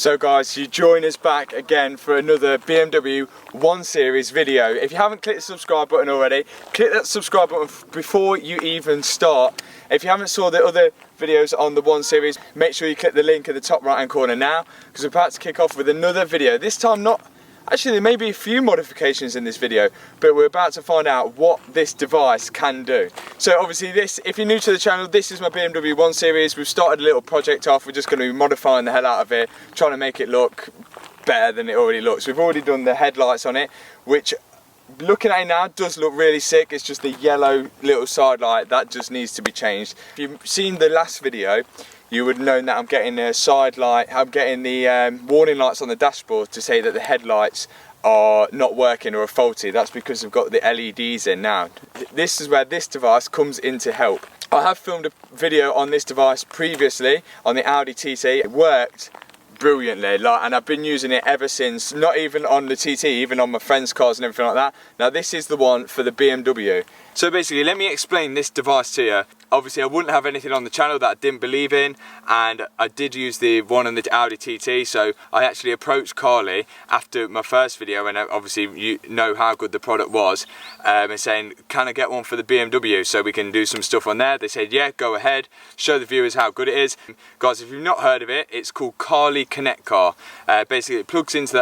So guys, you join us back again for another BMW 1 Series video. If you haven't clicked the subscribe button already, click that subscribe button before you even start. If you haven't saw the other videos on the 1 Series, make sure you click the link in the top right hand corner now, because we're about to kick off with another video. This time not, actually there may be a few modifications in this video, but we're about to find out what this device can do. So obviously this, if you're new to the channel, this is my BMW 1 Series. We've started a little project off. We're just going to be modifying the hell out of it, trying to make it look better than it already looks. We've already done the headlights on it, which looking at it now does look really sick. It's just the yellow little side light that just needs to be changed. If you've seen the last video, you would know that I'm getting a side light, I'm getting the warning lights on the dashboard to say that the headlights are not working or are faulty. That's because we've got the LEDs in now. This is where this device comes in to help. I have filmed a video on this device previously on the Audi TT. It worked brilliantly, and I've been using it ever since, not even on the TT, even on my friends' cars and everything like that. Now this is the one for the BMW. So basically, let me explain this device to you. Obviously I wouldn't have anything on the channel that I didn't believe in, and I did use the one on the Audi TT, so I actually approached Carly after my first video, and obviously you know how good the product was, and saying, can I get one for the BMW so we can do some stuff on there? They said, yeah, go ahead, show the viewers how good it is. Guys, if you've not heard of it, it's called Carly Connect Car. Basically it plugs into the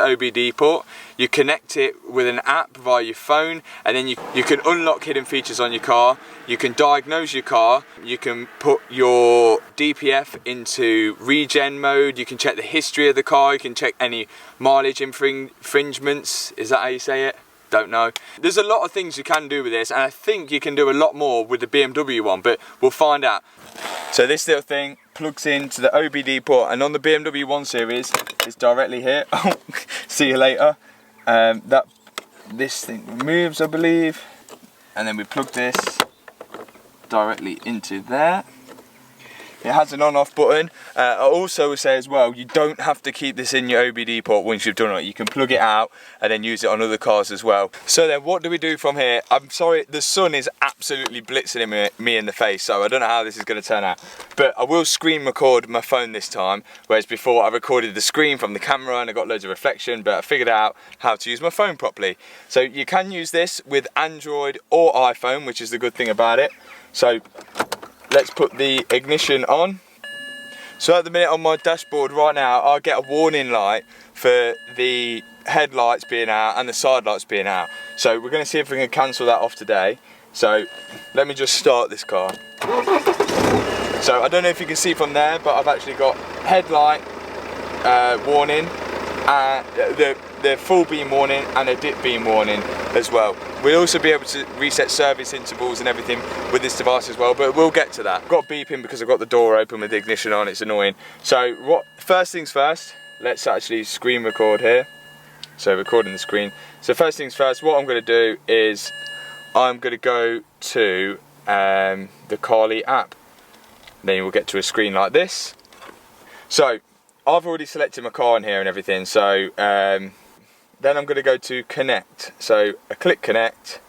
OBD port. You connect it with an app via your phone, and then you can unlock hidden features on your car. You can diagnose your car, you can put your DPF into regen mode, you can check the history of the car, you can check any mileage infringements, is that how you say it? Don't know. There's a lot of things you can do with this, and I think you can do a lot more with the BMW one, but we'll find out. So this little thing plugs into the OBD port, and on the BMW 1 Series, it's directly here. See you later. This thing moves, I believe, and then we plug this directly into there. It has an on-off button. I also would say as well, you don't have to keep this in your OBD port once you've done it. You can plug it out and then use it on other cars as well. So then what do we do from here? I'm sorry, the sun is absolutely blitzing me in the face, so I don't know how this is going to turn out. But I will screen record my phone this time, whereas before I recorded the screen from the camera and I got loads of reflection, but I figured out how to use my phone properly. So you can use this with Android or iPhone, which is the good thing about it. So let's put the ignition on. So at the minute on my dashboard right now, I get a warning light for the headlights being out and the side lights being out. So we're going to see if we can cancel that off today. So let me just start this car. So I don't know if you can see from there, but I've actually got headlight warning, the full beam warning and a dip beam warning as well. We'll also be able to reset service intervals and everything with this device as well, but we'll get to that. I've got beeping because I've got the door open with the ignition on, it's annoying. So first things first, let's actually screen record here. So recording the screen. So first things first, what I'm going to do is I'm going to go to the Carly app. Then we'll get to a screen like this. So I've already selected my car in here and everything, so then I'm going to go to connect. So I click connect,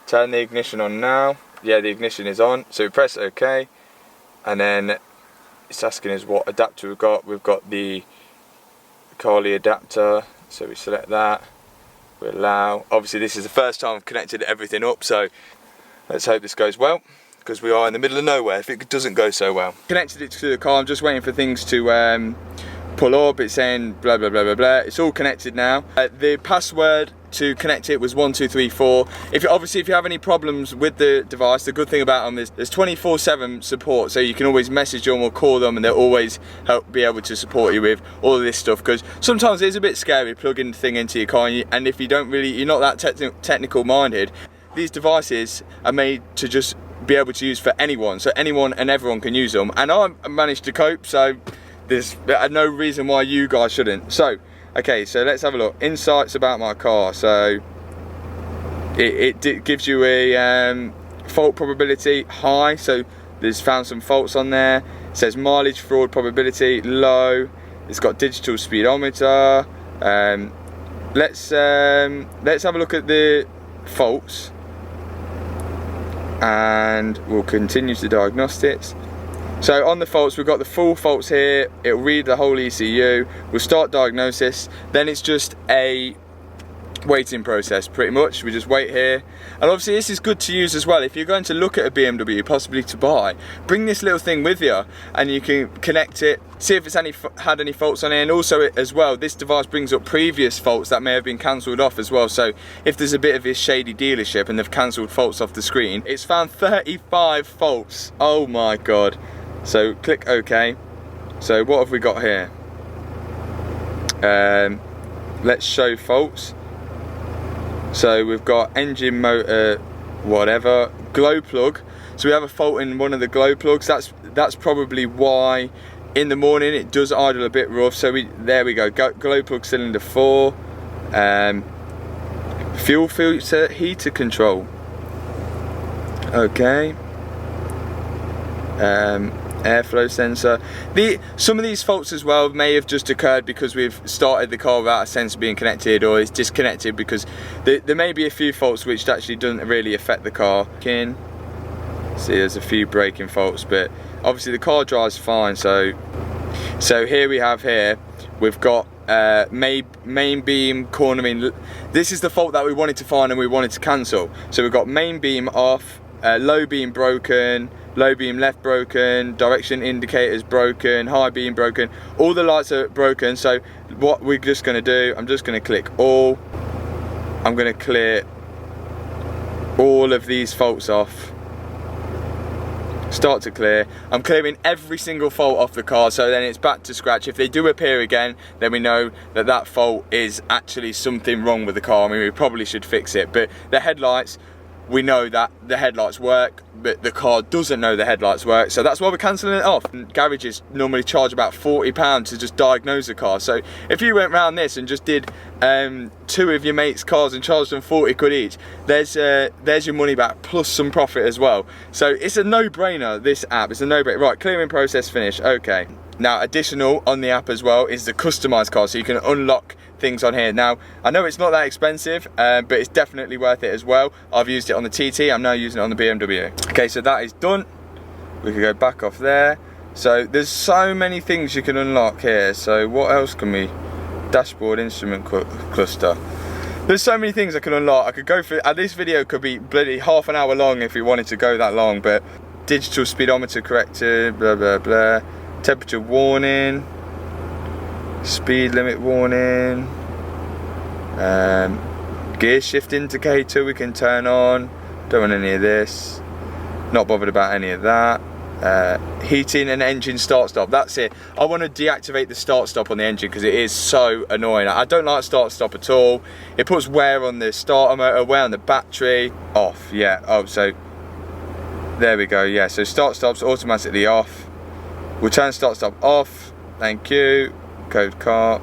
turn the ignition on now. Yeah, the ignition is on. So we press OK, and then it's asking us what adapter we've got. We've got the Carly adapter, so we select that. We allow. Obviously this is the first time I've connected everything up, so let's hope this goes well, because we are in the middle of nowhere if it doesn't go so well. Connected it to the car, I'm just waiting for things to pull up. It's saying blah blah blah blah blah. It's all connected now. The password to connect it was 1234. If you have any problems with the device, the good thing about them is there's 24/7 support, so you can always message them or call them, and they'll always be able to support you with all of this stuff, because sometimes it's a bit scary plugging the thing into your car, and if you're not that technical minded, these devices are made to just be able to use for anyone, so anyone and everyone can use them, and I managed to cope, so there's no reason why you guys shouldn't. So okay, so let's have a look. Insights about my car. So it gives you a fault probability high, so there's found some faults on there. It says mileage fraud probability low. It's got digital speedometer. Let's have a look at the faults, and we'll continue to diagnostics. So on the faults, we've got the full faults here. It'll read the whole ECU. We'll start diagnosis. Then it's just a waiting process, pretty much. We just wait here. And obviously this is good to use as well. If you're going to look at a BMW, possibly to buy, bring this little thing with you and you can connect it, see if it's had any faults on it. And also as well, this device brings up previous faults that may have been cancelled off as well. So if there's a bit of a shady dealership and they've cancelled faults off the screen, it's found 35 faults. Oh my god. So click OK. So what have we got here? Let's show faults. So we've got engine, motor, whatever, glow plug. So we have a fault in one of the glow plugs. That's probably why in the morning it does idle a bit rough. So there we go, glow plug cylinder 4, fuel filter heater control. Okay. Airflow sensor. Some of these faults as well may have just occurred because we've started the car without a sensor being connected, or it's disconnected, because there may be a few faults which actually doesn't really affect the car. See, there's a few braking faults, but obviously the car drives fine. So here we've got main beam cornering. This is the fault that we wanted to find and we wanted to cancel. So we've got main beam off, low beam broken, low beam left broken, direction indicators broken, high beam broken, all the lights are broken. So what we're just going to do, I'm just going to click all. I'm going to clear all of these faults off. Start to clear. I'm clearing every single fault off the car, so then it's back to scratch. If they do appear again, then we know that that fault is actually something wrong with the car. I mean, we probably should fix it. But the headlights, we know that the headlights work, but the car doesn't know the headlights work, so that's why we're cancelling it off. And garages normally charge about £40 to just diagnose a car. So if you went round this and just did 2 of your mates' cars and charged them 40 quid each, there's your money back plus some profit as well. So it's a no-brainer, this app. It's a no-brainer. Right, clearing process finished. Okay. Now, additional on the app as well is the customized car, so you can unlock things on here. Now, I know it's not that expensive, but it's definitely worth it as well. I've used it on the TT, I'm now using it on the BMW. Okay, so that is done. We can go back off there. So there's so many things you can unlock here. So what else can we? Dashboard instrument cluster. There's so many things I can unlock. I could go for, this video could be bloody half an hour long if we wanted to go that long, but digital speedometer corrector, blah blah blah, temperature warning, speed limit warning, gear shift indicator we can turn on. Don't want any of this, not bothered about any of that. Heating and engine start stop, that's it. I want to deactivate the start stop on the engine because it is so annoying. I don't like start stop at all. It puts wear on the starter motor, wear on the battery. Off, yeah. Oh, so there we go. Yeah, so start stop's automatically off. We'll turn start stop off. Thank you. Code car.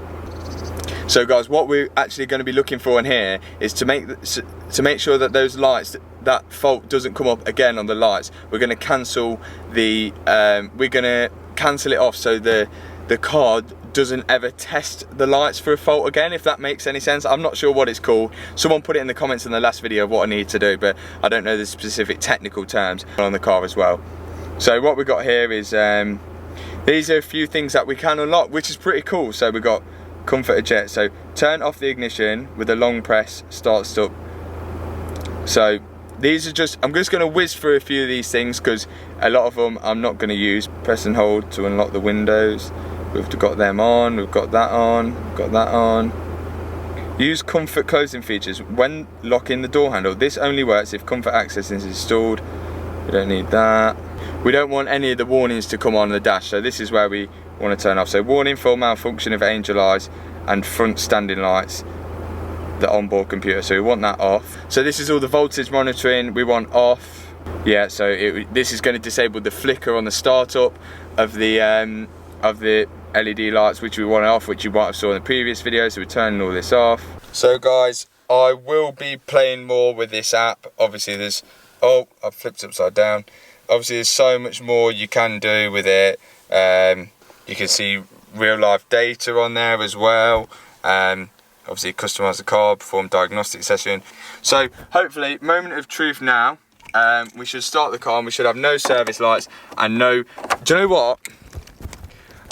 So guys, what we're actually going to be looking for in here is to make sure that those lights, that fault doesn't come up again on the lights. We're going to cancel the cancel it off so the car doesn't ever test the lights for a fault again, if that makes any sense. I'm not sure what it's called. Someone put it in the comments in the last video of what I need to do, but I don't know the specific technical terms on the car as well. So what we've got here is these are a few things that we can unlock, which is pretty cool. So we've got comfort eject. So turn off the ignition with a long press, start stop. So these are just, I'm just going to whiz through a few of these things because a lot of them I'm not going to use. Press and hold to unlock the windows. We've got them on, we've got that on, we've got that on. Use comfort closing features when locking the door handle. This only works if comfort access is installed. We don't need that. We don't want any of the warnings to come on the dash, so this is where we want to turn off. So warning for malfunction of angel eyes and front standing lights, the onboard computer, so we want that off. So this is all the voltage monitoring we want off. Yeah, so this is going to disable the flicker on the startup of the LED lights, which we want off, which you might have saw in the previous video. So we're turning all this off. So guys, I will be playing more with this app. Obviously there's, oh, I've flipped upside down. Obviously there's so much more you can do with it. You can see real life data on there as well. Obviously customise the car, perform diagnostic session. So hopefully, moment of truth now. we should start the car and we should have no service lights and no, do you know what?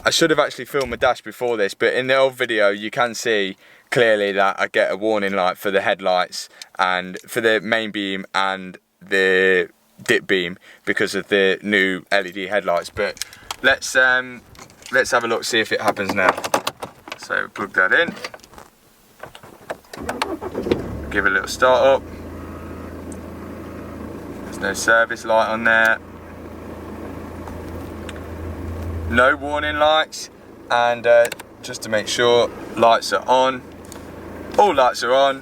I should have actually filmed my dash before this, but in the old video you can see clearly that I get a warning light for the headlights and for the main beam and the dip beam because of the new LED headlights. But let's have a look, see if it happens now. So plug that in, give it a little start up. There's no service light on there. No warning lights, and just to make sure, lights are on. All lights are on.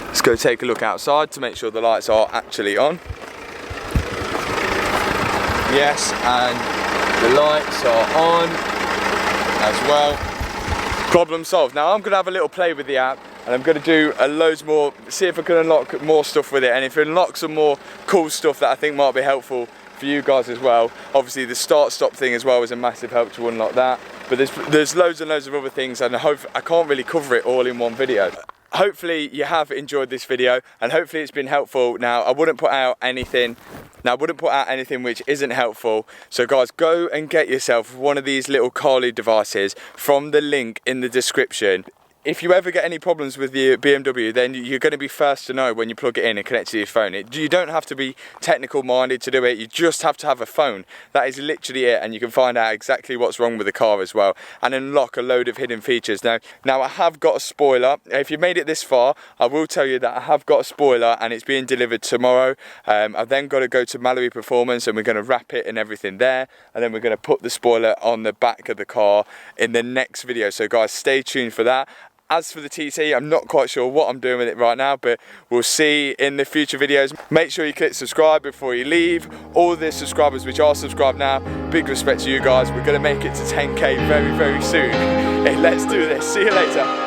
Let's go take a look outside to make sure the lights are actually on. Yes, and the lights are on as well. Problem solved. Now I'm going to have a little play with the app and I'm going to do loads more, see if I can unlock more stuff with it, and if it unlocks some more cool stuff that I think might be helpful for you guys as well. Obviously the start stop thing as well is a massive help to unlock that, but there's loads and loads of other things, and I hope I can't really cover it all in one video. Hopefully you have enjoyed this video and hopefully it's been helpful. Now I wouldn't put out anything which isn't helpful, so guys, go and get yourself one of these little Carly devices from the link in the description. If you ever get any problems with your BMW, then you're going to be first to know when you plug it in and connect it to your phone. You don't have to be technical minded to do it, you just have to have a phone. That is literally it, and you can find out exactly what's wrong with the car as well and unlock a load of hidden features. Now I have got a spoiler. If you made it this far, I will tell you that I have got a spoiler and it's being delivered tomorrow. I've then got to go to Mallory Performance and we're going to wrap it and everything there, and then we're going to put the spoiler on the back of the car in the next video. So guys, stay tuned for that. As for the TT, I'm not quite sure what I'm doing with it right now, but we'll see in the future videos. Make sure you click subscribe before you leave. All the subscribers which are subscribed now, big respect to you guys. We're going to make it to 10k very, very soon. Hey, let's do this. See you later.